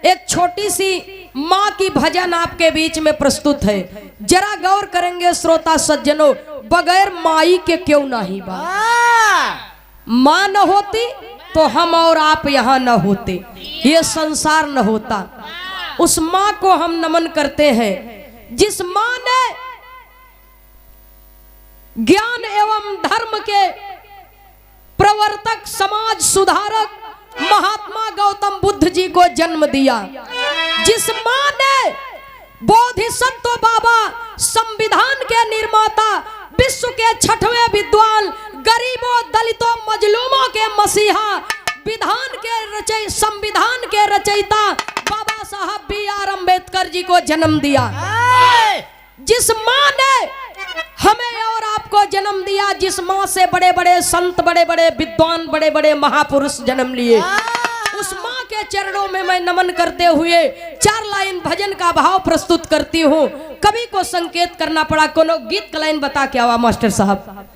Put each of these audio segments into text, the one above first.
एक छोटी सी माँ की भजन आपके बीच में प्रस्तुत है। जरा गौर करेंगे श्रोता सज्जनों, बगैर माई के क्यों नहीं बा। माँ न होती तो हम और आप यहाँ न होते, ये संसार न होता। उस माँ को हम नमन करते हैं जिस माँ ने ज्ञान एवं धर्म के प्रवर्तक, समाज सुधारक महात्मा गौतम बुद्ध जी को जन्म दिया। जिस माँ ने बोधिसत्व बाबा, संविधान के निर्माता, विश्व के छठवें विद्वान, गरीबों दलितों मजलूमों के मसीहा, संविधान के रचयिता बाबा साहब B.R. अम्बेडकर जी को जन्म दिया। जिस माँ ने हमें और आपको जन्म दिया, जिस माँ से बड़े बड़े संत, बड़े बड़े विद्वान, बड़े बड़े महापुरुष जन्म लिए, उस माँ के चरणों में मैं नमन करते हुए 4 लाइन भजन का भाव प्रस्तुत करती हूँ। कवि को संकेत करना पड़ा, कोनो गीत का लाइन बता के आवा मास्टर साहब।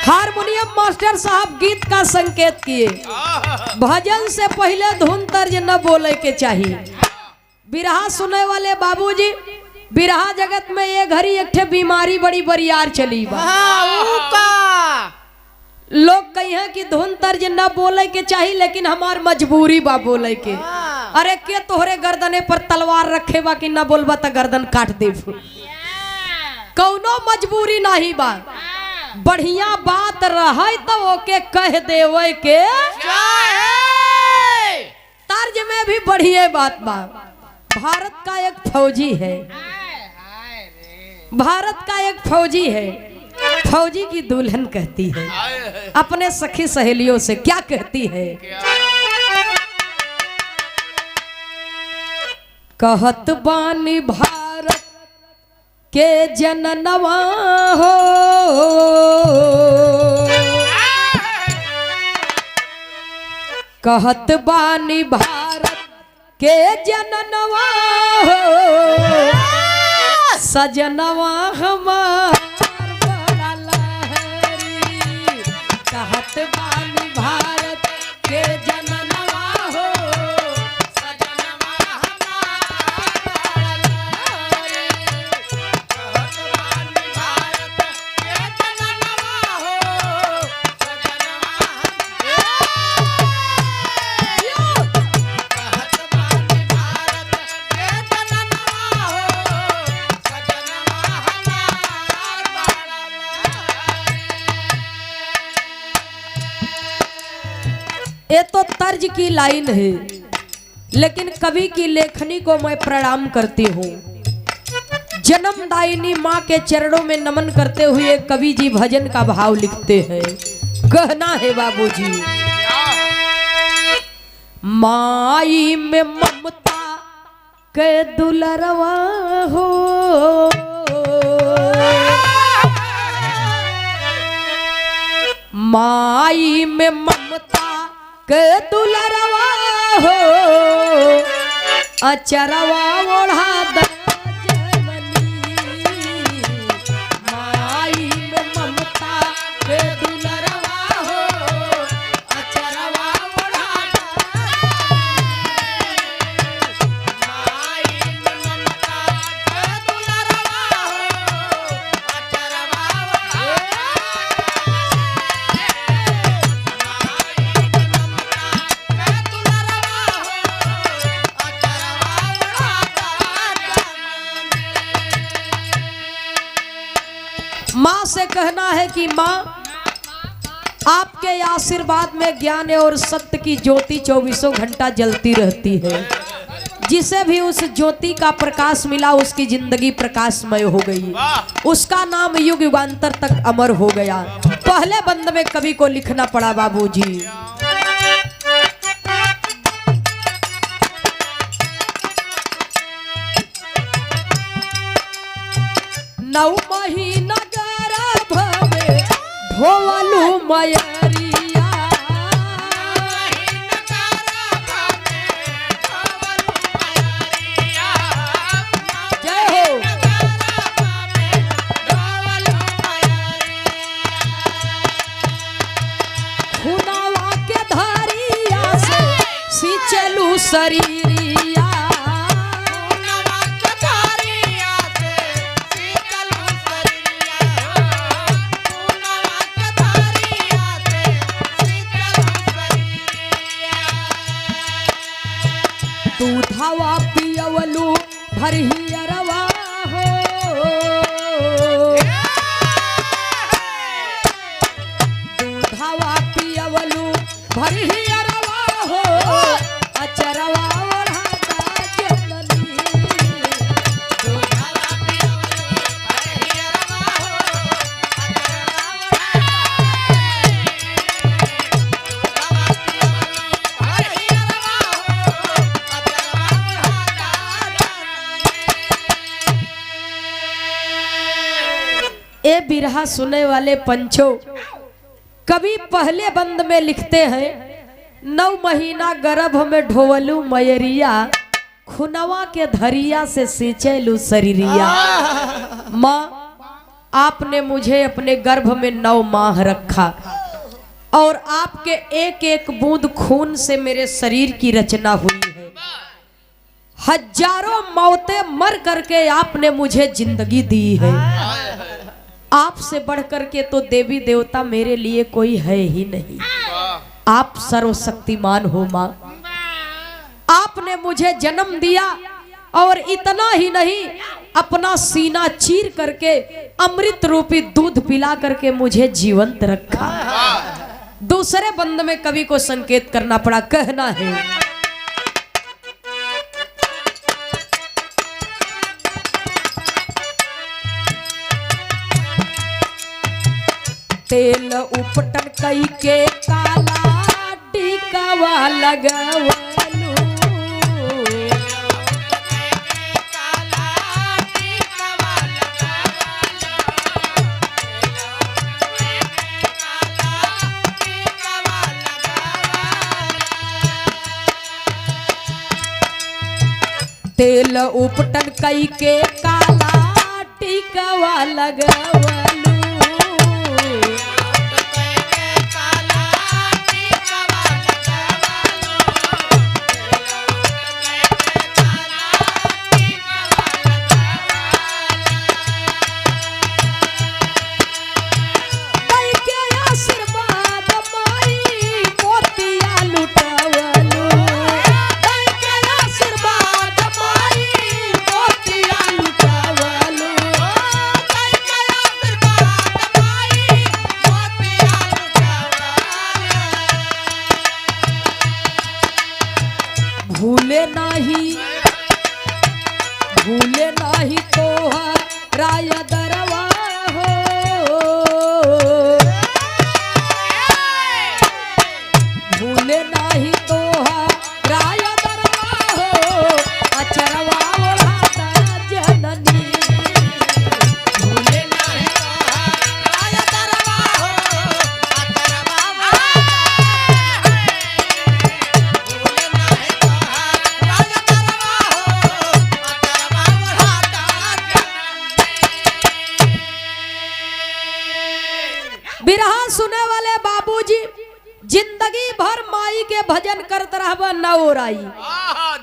हारमोनियम मास्टर साहब गीत का संकेत किए। भजन से पहले धुन तर्ज न बोले के चाहिए। बिरहा सुने वाले बाबूजी, बिरहा जगत में ये घड़ी एक ठे बीमारी बड़ी बरियार चली बा। लोग कहे कि धुन तर्ज न बोले के चाहिए, लेकिन हमार मजबूरी बा बोले के। अरे के तोहरे गर्दने पर तलवार रखे बा कि न बोलबा त गर्दन काट दे। कौनो मजबूरी नहीं बा, बढ़िया बात रहे तो ओके कह देवे के तर्ज में भी बढ़िया बात बा। भारत का एक फौजी है, भारत का एक फौजी है। फौजी की दुल्हन कहती है अपने सखी सहेलियों से, क्या कहती है? कहत बानी भारत के जननवा हो, कहत बानी भारत के जननवा हो, सजनवा हमार बड़ा लहरी। कहत बानी भारत के जननवा हो, सजनवा हमार बड़ा लहरी। कहत बानी भारत के जननवा हो, सजनवा ये तो तर्ज की लाइन है, लेकिन कवि की लेखनी को मैं प्रणाम करती हूँ। जन्मदायिनी माँ के चरणों में नमन करते हुए कवि जी भजन का भाव लिखते हैं। कहना है बाबूजी, माई में ममता के दुलरवा हो, माई में ममता के दुलरवा हो, अचरवा ओढ़ा द माँ से कहना है कि माँ, आपके आशीर्वाद में ज्ञान और सत्य की ज्योति 24 घंटा जलती रहती है। जिसे भी उस ज्योति का प्रकाश मिला उसकी जिंदगी प्रकाशमय हो गई, उसका नाम युग युगांतर तक अमर हो गया। पहले बंद में कवि को लिखना पड़ा बाबूजी। नौ महीना गर्भ में ढोलू मयरिया, जय हो। खुनावा के धरिया से सिंचलू शरीरिया, दूधवा पियवलू भरहियरवा हो, दूधवा पियवलू भरहियरवा हो, अचरवा ओढ़ाता जननी, दूधवा पियवलू भरहियरवा हो, ए बिरहा सुने वाले पंचों, कवि पहले बंद में लिखते हैं 9 महीना गर्भ में ढोलू मयरिया, खुनवा के धरिया से सिंचलू शरीरिया। माँ, आपने मुझे अपने गर्भ में 9 माह रखा और आपके एक एक बूंद खून से मेरे शरीर की रचना हुई है। हजारों मौतें मर करके आपने मुझे जिंदगी दी है। आपसे बढ़कर के तो देवी देवता मेरे लिए कोई है ही नहीं। आप सर्वशक्तिमान हो माँ। आपने मुझे जन्म दिया और इतना ही नहीं, अपना सीना चीर करके अमृत रूपी दूध पिला करके मुझे जीवंत रखा। दूसरे बंद में कवि को संकेत करना पड़ा, कहना है तेल उपटन कई के काला टीकावा लगवलू, तेल उपटन कई के काला टीकावा लगवलू, भूले नाही तो राय दरवा हो, भूले नाही तो राय दरवा हो, अचरवा ओढ़ाता जननी, भूले नाही तो राय दरवा हो, अचरवा भूले नाही तो राय दरवा हो, बिरहा सुने वाले बाबूजी, जिंदगी भर माई के भजन करते रहबा न ओराई,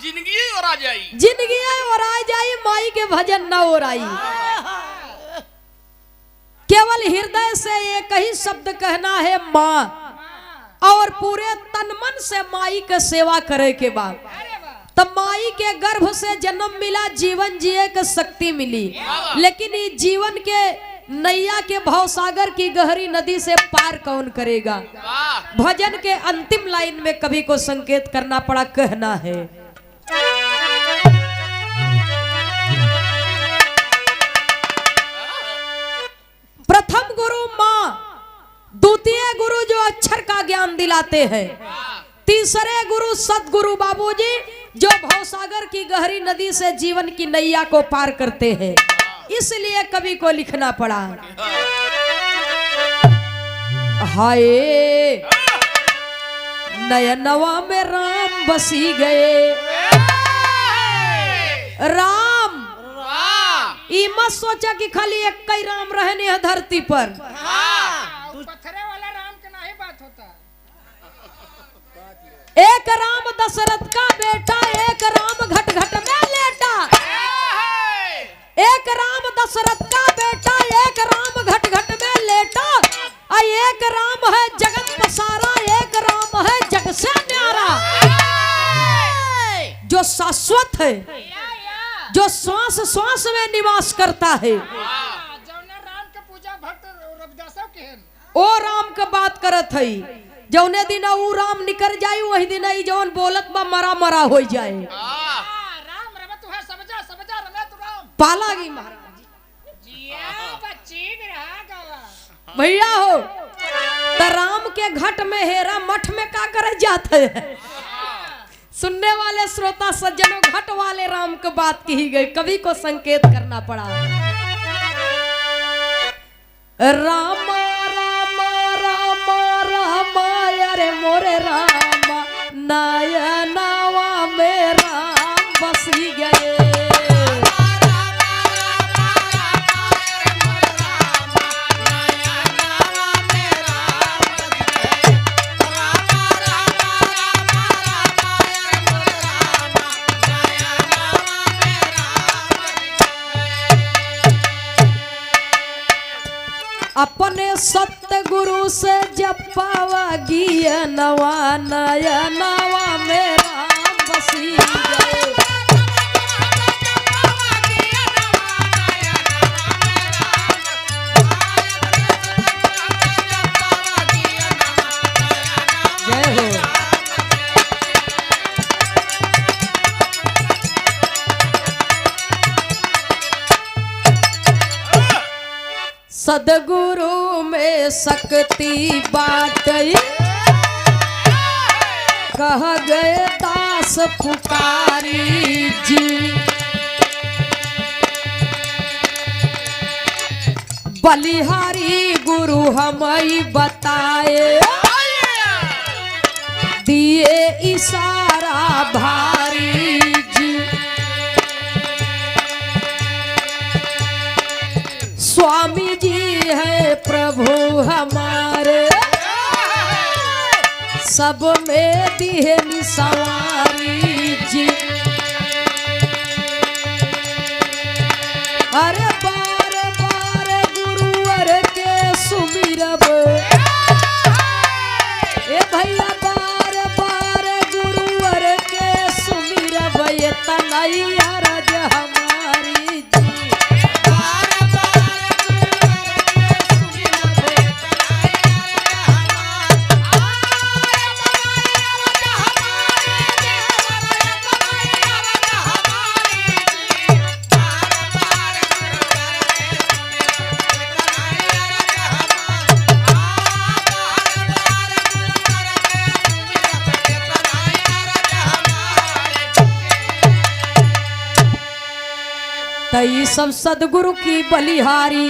जिंदगी और आ जाई, जिंदगी और आ जाई, माई के भजन न ओराई। केवल हृदय से एक ही शब्द कहना है माँ, और पूरे तन मन से माई के सेवा करे के बाद तब माई के गर्भ से जन्म मिला, जीवन जिए के शक्ति मिली। लेकिन इस जीवन के नैया के भवसागर की गहरी नदी से पार कौन करेगा। वाह भजन के अंतिम लाइन में कवि को संकेत करना पड़ा, कहना है प्रथम गुरु माँ, द्वितीय गुरु जो अक्षर का ज्ञान दिलाते हैं, तीसरे गुरु सदगुरु बाबूजी जो भवसागर की गहरी नदी से जीवन की नैया को पार करते हैं। इसलिए कवि को लिखना पड़ा, हाय नयनवा में राम बसी गए। राम ई मत सोचा कि खाली एक ही राम रहने है धरती पर। पत्थरे वाला राम के नहीं बात होता। एक राम दशरथ का बेटा, एक राम घट घट में लेटा। एक राम दशरथ का बेटा, एक राम घट घट में लेटा। एक राम है जगत पसारा, एक राम है जग से न्यारा। जो शाश्वत है, जो श्वास श्वास में निवास करता है, जौना राम के पूजा भक्त रविदासों के हैं। ओ राम का बात करत है। जौने दिन ऊ राम निकल जाई वही दिन ही जौन बोलत बा मरा मरा हो जाए। राम रमत है समझा समझा रमत राम पालागी महाराज जिया बच्ची रहा गवा भैया हो तो राम के घट में हेरा मठ में का करे जाते हैं। सुनने वाले श्रोता सज्जनों, घट वाले राम की बात की गई, कवि को संकेत करना पड़ा। रामा रामा रामा रामा अरे मोरे रामा नयनवा में राम बसी गए। अपने सत्य गुरु से जब पावा गिया नवा नयनवा में राम बसी गए। जय हो। सदगुरु में शक्ति बाटई, कह गए दास पुकारी जी। बलिहारी गुरु हमें बताए, दिए इशारा भारी जी। स्वामी जी है प्रभु हमारे, सब में दिए निसवारी जी। अरे बार बार गुरुवर के सुमिरब, ए भैया बार बार गुरुवर के सुमिरब, ये तनैया रज हमारी जी। ई सब सदगुरु की बलिहारी,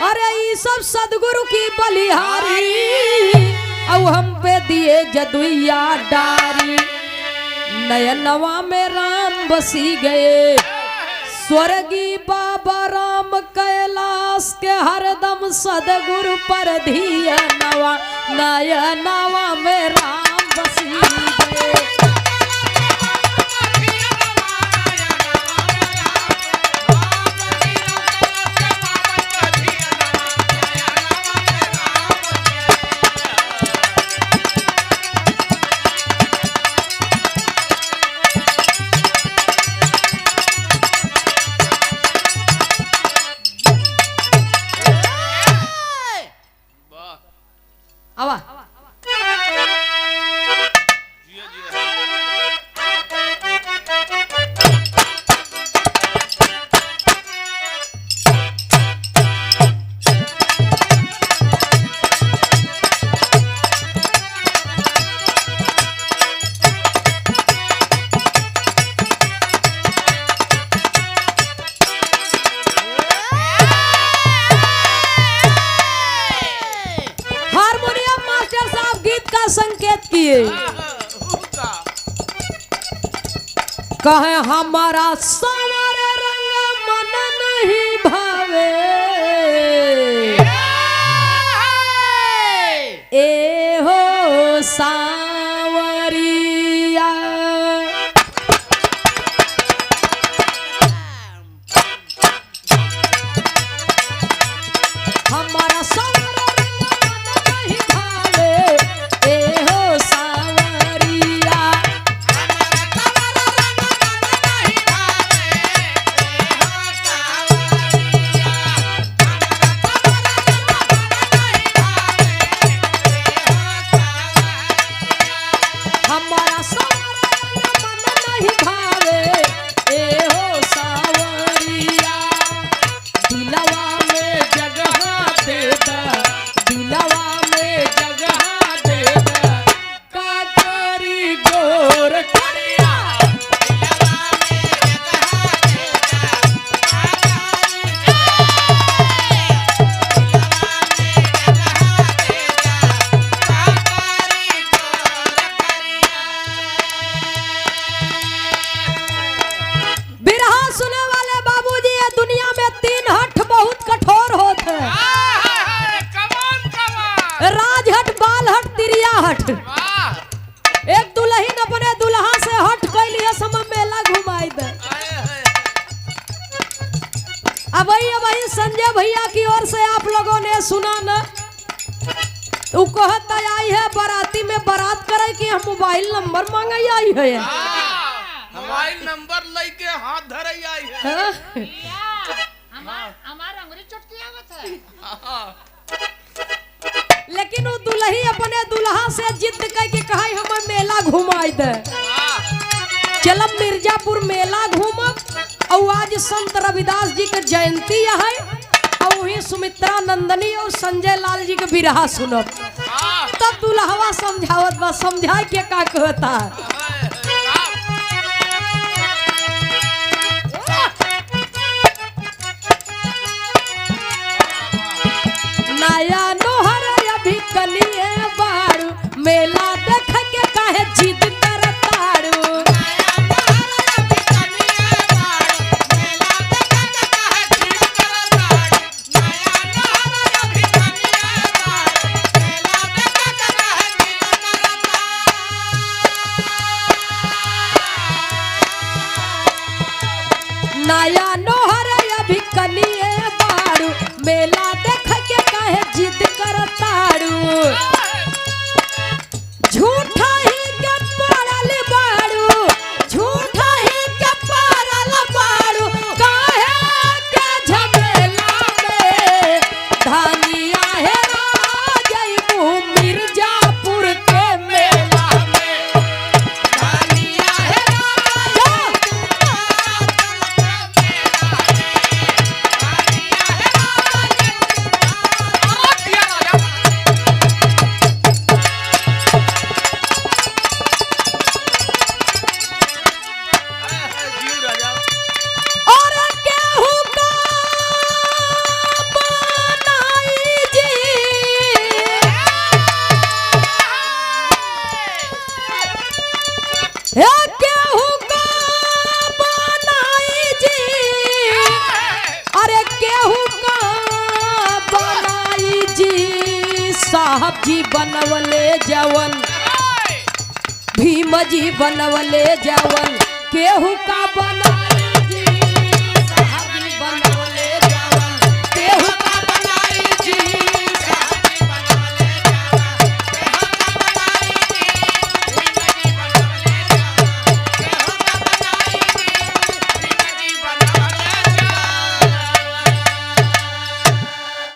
अरे ई सब सदगुरु की बलिहारी, अब हम पे दिए जदुइया डारी। नयनवा में राम बसी गए, स्वर्गीय बाबा राम कैलाश के हरदम सदगुरु पर धिया नवा। नयनवा में राम बसी गए। कहे हमारा सावर रंग मन नहीं भावे ए हो सावरिया। हमारा सावर रंग मन नहीं भावे ए हो सावरिया। हमारा सावर रंग मन नहीं भावे ए हो सावरिया। दिलवा में जगह दे दा, दिलवा में जगह दे दा, का करी गोर करिया। बिरहा सुने वाले बाबूजी, ये दुनिया में 3 हठ बहुत कठोर होते हैं। राजहट, बालहट, तिरिया हट। एक दुल्हन अपने दुल्हा से हट कैली है, समय मेला घुमाई दे। अब वही संजय भैया की ओर से आप लोगों ने सुना न, वो कहता आई है बाराती में बारात करे कि हम मोबाइल नंबर मांगे आई है। मोबाइल नंबर लेके हाथ धरे आई है। हाँ? हमारा अंग्रेजी चुटकी आवत है। लेकिन वो दुल्ही अपने दुल्हा से जिद करके कहा हमें मेला घुमाई दे। चलब मिर्जापुर मेला घूमब। और आज संत रविदास जी के जयंती है, और वही सुमित्रा नंदनी और संजय लाल जी के बिरहा सुनब। तब दुल्हवा समझावत बा, समझाए के का कहता है। नया नोहर अभी कलिए बारू, मेला देख के काहे जिद करतारू। नया नोहर अभी कलिए बारू, मेला देख के काहे जिद करतारू। झूठा ही के पड़ल बारू, झूठा ही के पड़ल बारू, काहे के झमेला में धनिया है राजू मिर्जापुर के मेला में। धनिया है और केहू का बनाई जी, हे केहू का बनाई जी, अरे केहू का बनाई जी। साहब जी बनवले जवन, भीम जी बनवले जवन, केहू का बना